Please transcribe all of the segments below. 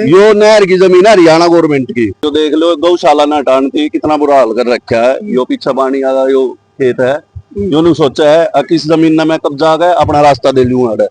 यो नहर की जमीन है हरियाणा गवर्नमेंट की। जो देख लो गौशाला न हटानी थी, कितना बुरा हाल कर रखा है। यो पीछे पानी वाला यो खेत है, जो ने सोचा है कि इस जमीन में मैं कब्जा कर अपना रास्ता दे लूंगा।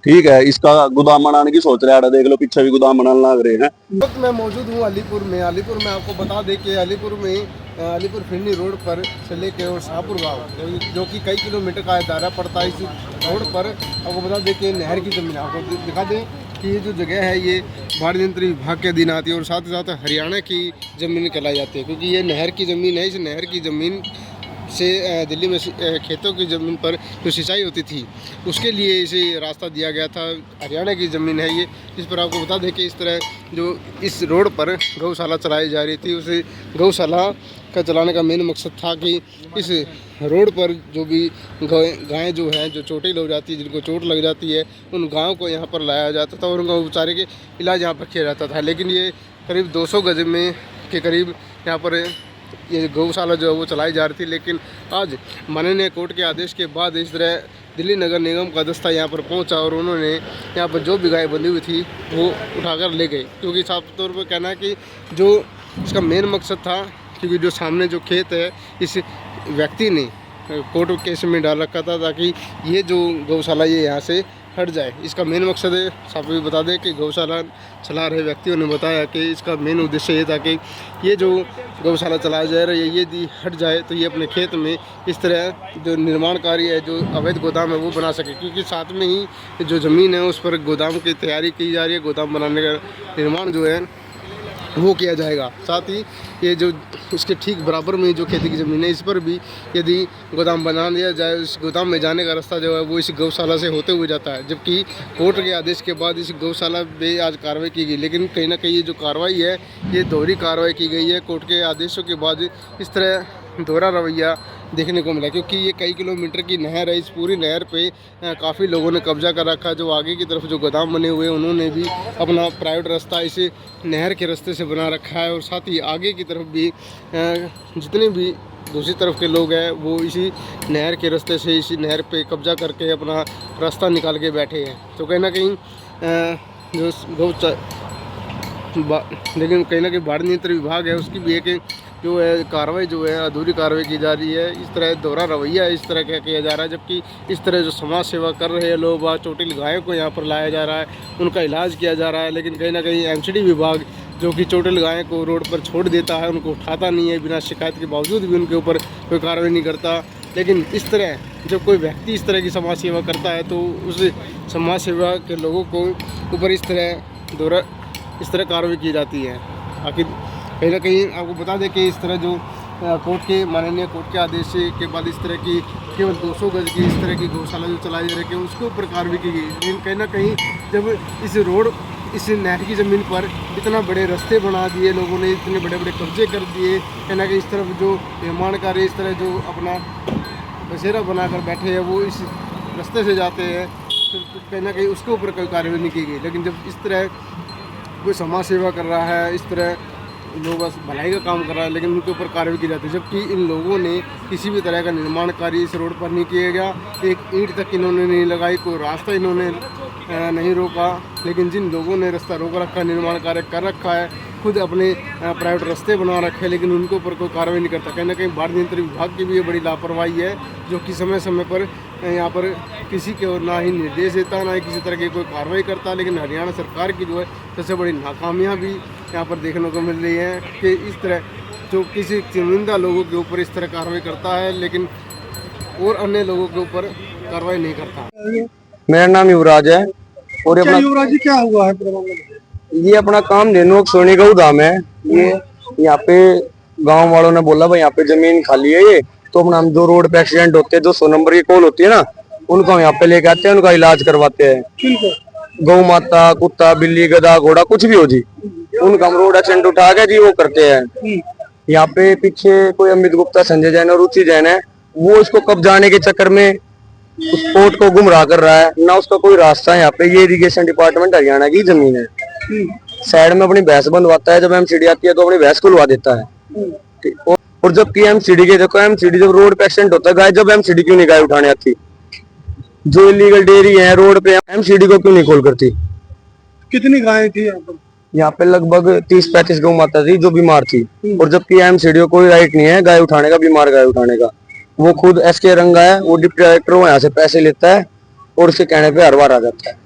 ठीक है, इसका गोदाम बनाने की सोच रहा है। देख लो पीछे भी गोदाम बनाने लग रहे हैं। वक्त मैं मौजूद हूँ अलीपुर में। अलीपुर में आपको बता दें कि अलीपुर में अलीपुर फिरनी रोड पर से लेके और शाहपुर गाँव जो कि कई किलोमीटर का दायरा पड़ता है, इस रोड पर आपको बता दें कि नहर की ज़मीन आपको दिखा दें कि ये जो जगह है ये बाढ़ नियंत्रण विभाग के अधीन आती है और साथ ही साथ हरियाणा की ज़मीन कहलाई जाती है, क्योंकि ये नहर की ज़मीन है। इस नहर की ज़मीन से दिल्ली में खेतों की ज़मीन पर जो सिंचाई होती थी उसके लिए इसे रास्ता दिया गया था। हरियाणा की ज़मीन है ये। इस पर आपको बता दें कि इस तरह जो इस रोड पर गौशाला चलाई जा रही थी, उस गौशाला का चलाने का मेन मकसद था कि इस रोड पर जो भी गायें जो हैं जो चोटिल हो जाती है, जिनको चोट लग जाती है, उन गायों को यहाँ पर लाया जाता था और उनका उपचार के इलाज यहाँ पर किया जाता था। लेकिन ये करीब 200 गज में के करीब यहाँ पर ये गौशाला जो है वो चलाई जा रही थी। लेकिन आज माननीय कोर्ट के आदेश के बाद इस तरह दिल्ली नगर निगम का दस्ता यहाँ पर पहुँचा और उन्होंने यहाँ पर जो भी गाय बंधी हुई थी वो उठाकर ले गए, क्योंकि साफ तौर पर कहना है कि जो इसका मेन मकसद था, क्योंकि जो सामने जो खेत है इस व्यक्ति ने कोर्ट केस में डाल रखा था ताकि ये जो गौशाला ये यहाँ से हट जाए। इसका मेन मकसद है, साफ भी बता दें कि गौशाला चला रहे व्यक्तियों ने बताया कि इसका मेन उद्देश्य ये था कि ये जो गौशाला चलाया जा रहा है ये यदि हट जाए तो ये अपने खेत में इस तरह जो निर्माण कार्य है, जो अवैध गोदाम है वो बना सके, क्योंकि साथ में ही जो ज़मीन है उस पर गोदाम की तैयारी की जा रही है। गोदाम बनाने का निर्माण जो है वो किया जाएगा। साथ ही ये जो इसके ठीक बराबर में जो खेती की ज़मीन है इस पर भी यदि गोदाम बना दिया जाए, इस गोदाम में जाने का रास्ता जो है वो इस गौशाला से होते हुए जाता है। जबकि कोर्ट के आदेश के बाद इस गौशाला पे आज कार्रवाई की गई, लेकिन कहीं ना कहीं ये जो कार्रवाई है ये दोहरी कार्रवाई की गई है। कोर्ट के आदेशों के बाद इस तरह दोहरा रवैया देखने को मिला, क्योंकि ये कई किलोमीटर की नहर है। इस पूरी नहर पे काफ़ी लोगों ने कब्जा कर रखा है। जो आगे की तरफ जो गोदाम बने हुए हैं उन्होंने भी अपना प्राइवेट रास्ता इस नहर के रास्ते से बना रखा है और साथ ही आगे की तरफ भी जितने भी दूसरी तरफ के लोग हैं वो इसी नहर के रास्ते से इसी नहर पे कब्जा करके अपना रास्ता निकाल के बैठे हैं। तो कहीं ना कहीं जो लेकिन कहीं ना कहीं बाढ़ नियंत्रण विभाग है उसकी भी एक जो है कार्रवाई जो है अधूरी कार्रवाई की जा रही है। इस तरह दोहरा रवैया इस तरह क्या किया जा रहा है, जबकि इस तरह जो समाज सेवा कर रहे हैं लोग, चोटिल गायों को यहाँ पर लाया जा रहा है, उनका इलाज किया जा रहा है। लेकिन कहीं ना कहीं एमसीडी विभाग जो कि चोटिल गायों को रोड पर छोड़ देता है, उनको उठाता नहीं है, बिना शिकायत के बावजूद भी उनके ऊपर कोई कार्रवाई नहीं करता। लेकिन इस तरह जब कोई व्यक्ति इस तरह की समाज सेवा करता है तो उस समाज सेवा के लोगों को ऊपर इस तरह कार्रवाई की जाती है। आखिर कहीं ना कहीं आपको बता दें कि इस तरह जो माननीय कोर्ट के आदेश के बाद इस तरह की केवल 200 गज की इस तरह की गौशाला जो चलाई जा रही है उसके ऊपर कार्रवाई की गई। लेकिन कहीं ना कहीं जब इस नहर की ज़मीन पर इतना बड़े रास्ते बना दिए लोगों ने, इतने बड़े बड़े कब्जे कर दिए, कहीं ना कहीं इस तरफ जो निर्माण कार्य इस तरह जो अपना बसेरा बनाकर बैठे हैं वो इस रास्ते से जाते हैं, तो कहीं ना कहीं उसके ऊपर कोई कार्रवाई नहीं की गई। लेकिन जब इस तरह कोई समाज सेवा कर रहा है, इस तरह लोग बस भलाई का काम कर रहा है, लेकिन उनके ऊपर कार्रवाई की जाती है। जबकि इन लोगों ने किसी भी तरह का निर्माण कार्य इस रोड पर नहीं किया गया, एक ईंट तक इन्होंने नहीं लगाई, कोई रास्ता इन्होंने नहीं रोका। लेकिन जिन लोगों ने रास्ता रोक रखा, निर्माण कार्य कर रखा है, खुद अपने प्राइवेट रास्ते बना रखे, लेकिन उनके ऊपर कोई कार्रवाई नहीं करता। कहीं ना कहीं बाढ़ नियंत्रण विभाग की भी ये बड़ी लापरवाही है, जो कि समय समय पर यहाँ पर किसी को ना ही निर्देश देता, ना ही किसी तरह की कोई कार्रवाई करता। लेकिन हरियाणा सरकार की जो है सबसे बड़ी नाकामियाँ भी यहाँ पर देखने को मिल रही है कि इस तरह जो किसी चुनिंदा लोगों के ऊपर इस तरह कार्रवाई करता है, लेकिन और अन्य लोगों के ऊपर कार्रवाई नहीं करता। मेरा नाम युवराज है और क्या युवराज जी क्या हुआ है? ये अपना काम नेनोक सोनी का धाम है। ये यहाँ पे गांव वालों ने बोला भाई यहाँ पे जमीन खाली है, ये तो अपना हम जो रोड पे एक्सीडेंट होते हैं, जो 100 नंबर की कॉल होती है ना, उनको हम यहाँ पे लेके आते हैं, उनका इलाज करवाते हैं। गौ माता, कुत्ता, बिल्ली, गधा, घोड़ा कुछ भी हो जी, उनका हम रोड एक्सीडेंट उठा के जी वो करते हैं। यहाँ पे पीछे कोई अमित गुप्ता, संजय जैन और रुचि जैन है, वो इसको कब जाने के चक्कर में उस पोर्ट को गुमराह कर रहा है, ना उसका कोई रास्ता है। यहाँ पे ये इरिगेशन डिपार्टमेंट हरियाणा की जमीन है, साइड में अपनी भैंस बंधवाता है, जब एमसीडी आती है तो अपनी भैंस खुलवा देता है। और जब एमसीडी के देखो, एमसीडी जब रोड पे एक्सीडेंट होता है, गाय जब एमसीडी क्यों नहीं गाय उठाने आती? जो इलीगल डेयरी है रोड पे, एमसीडी को क्यों नहीं खोल करती? कितनी गायें थी यहाँ पर? यहाँ पे लगभग 30-35 गौ माता थी जो बीमार थी, और जबकि एमसीडीओ कोई राइट नहीं है गाय उठाने का, बीमार गाय उठाने का। वो खुद एसके रंगा है, वो डिप्टी डायरेक्टर वो यहाँ से पैसे लेता है और उसके कहने पे हर बार आ जाता है।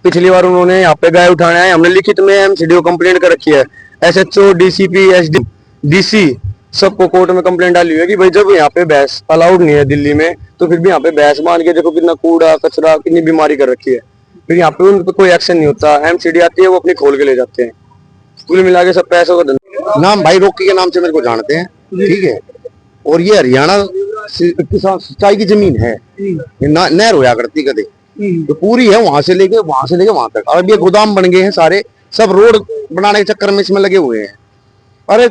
पिछली बार उन्होंने यहाँ पे गाय उठाने आए, हमने लिखित में एमसीडीओ कंप्लेंट कर रखी है, एसएचओ, डीसीपी, एसडी, डीसी सबको कोर्ट में कंप्लेंट डाली हुई है कि भाई जब यहाँ पे भैंस अलाउड नहीं है दिल्ली में, तो फिर भी यहाँ पे भैंस मान के देखो कितना कूड़ा कचरा, कितनी बीमारी कर रखी है, फिर यहाँ पे उन पे कोई एक्शन नहीं होता। एमसीडी आती है, वो अपनी खोल के ले जाते हैं। कुल मिला के सब पैसों का धंधा। नाम भाई रोकी के नाम से मेरे को जानते हैं, ठीक है। और ये हरियाणा किसान सिंचाई की जमीन है, नहर होया करती कदे तो पूरी है, वहां से लेके वहां तक। अब ये गोदाम बन गए हैं सारे, सब रोड बनाने के चक्कर में इसमें लगे हुए हैं। अरे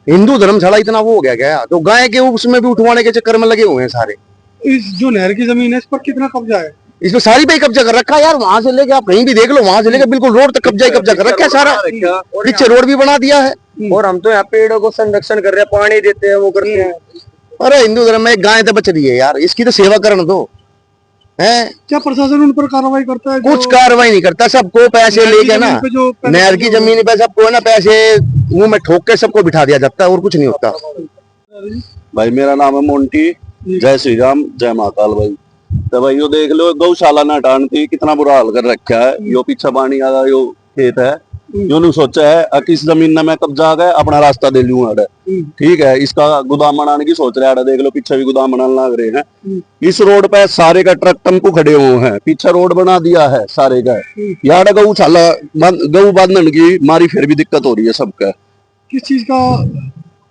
हिंदू धर्मशाला इतना वो हो गया क्या, तो गाय के उसमें भी उठवाने के चक्कर में लगे हुए हैं सारे। इस जो नहर की जमीन है इस पर कितना कब्जा है? इसमें सारी पे कब्जा कर रखा है यार, वहां से लेके आप कहीं भी देख लो, वहां से लेके बिल्कुल रोड तक कब्जा ही कब्जा कर रखा है सारा, पीछे रोड भी बना दिया है। और हम तो यहाँ पेड़ों को संरक्षण कर रहे हैं, पानी देते हैं, वो करते हैं। अरे हिंदू धर्म में एक गाय तो बच रही है यार, इसकी तो सेवा करने दो है। क्या प्रशासन उन पर कार्रवाई करता है? कुछ कार्रवाई नहीं करता, सबको पैसे लेके ना, नहर की जमीन पे सबको है ना पैसे मुंह में ठोक के सबको बिठा दिया जाता है और कुछ नहीं होता। भाई मेरा नाम है मोंटी, जय श्री राम, जय महाकाल। भाई तो भाई यो देख लो, गौशाला ना हटान थी, कितना बुरा हाल कर रखा है। यो पीछा पानी वाला यो खेत है, यो ने सोचा है किस जमीन में मैं कब्जा आ गया, अपना रास्ता दे लूं अड़े, ठीक है। इसका गोदाम बनाने की सोच रहा है, देख लो पीछे भी गोदाम बनाने लग रहे हैं। इस रोड पे सारे का ट्रक टेम्पू खड़े हुए हैं, पीछे रोड बना दिया है सारे का। यार गौशाला गऊ बांधने की मारी फिर भी दिक्कत हो रही है सबका। किस चीज का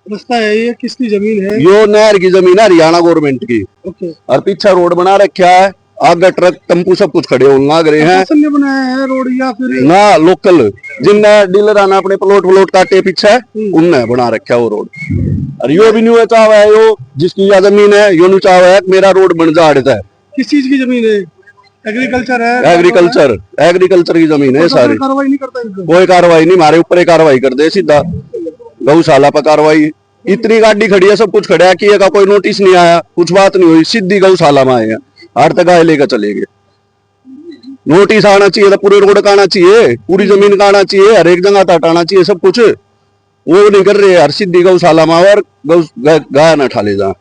रास्ता है ये, किसकी जमीन है? यो नहर की जमीन है, हरियाणा गवर्नमेंट की। ओके। और पीछे रोड बना रखा है, आगे ट्रक टेम्पू सब कुछ खड़े होने लग रहे हैं। प्रशासन ने बनाया है रोड या फिर ना लोकल जिनने डीलर आना अपने प्लॉट काटे पीछे उनने बना रखा है वो रोड। और यो भी नहीं चाह है, यो जिसकी यह जमीन है यो नहीं चाह है मेरा रोड बन जा रहा है। किस चीज की जमीन है? एग्रीकल्चर है? एग्रीकल्चर की जमीन है सारी। कार्रवाई नहीं करता इस पर? कोई कार्रवाई नहीं, हमारे ऊपर ही कार्रवाई कर दे सीधा, गौशाला पर कार्रवाई। इतनी गाड़ी खड़ी है, सब कुछ खड़ा है, किए का कोई नोटिस नहीं आया, कुछ बात नहीं हुई, सीधी गौशाला में आए हैं, हर तक गाय लेकर चले गए। नोटिस आना चाहिए था, पूरे रोड का आना चाहिए, पूरी जमीन का आना चाहिए, हर एक जगह हटाना चाहिए सब कुछ, वो नहीं कर रहे यार। सीधी गौशाला में और गाय न ठा ले जा।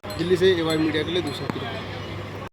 दिल्ली से एवाई मीडिया के लिए दूसरा।